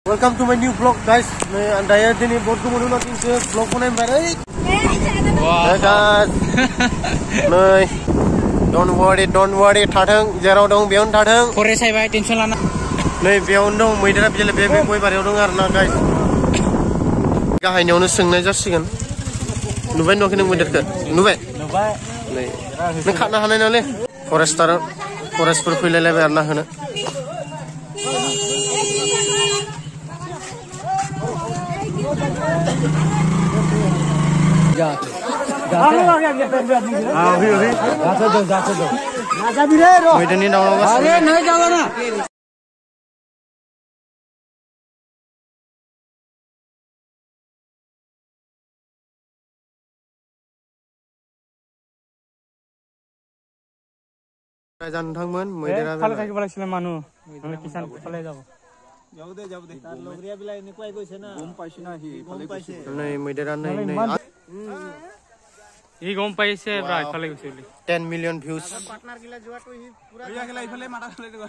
Welcome to my new vlog, guys. Andaya dini board ko muna natin sa vlog ko na yung baray. Wow. Guys. Nay. Don't worry. Thatang jaraw dong biyon thatang. Kore sai bai tension lana. Nay biyon dong muidara bijale be koi bari dong arna guys. Gahay nyawno sengnai jasigan. Nubai no kene muidar ka. Nubai. Nay. Nang khana hanai nale. Forest per phile le arna hana. Rajan thangman moidera phale থাকিব লাগিছিল মানুহ মানে Kisan phale যাব যাও দে তার লগরিয়া বিলা এনেকুৱাই গৈছে না গম পাইছি না হি phale পাইছে নাই moidera নাই ই গম পাইছে প্রায় phale গৈছিল 10 million views পার্টনার গিলা যোৱাটো হি পুৰা গিলা ইফালে মাথা খালে দিবা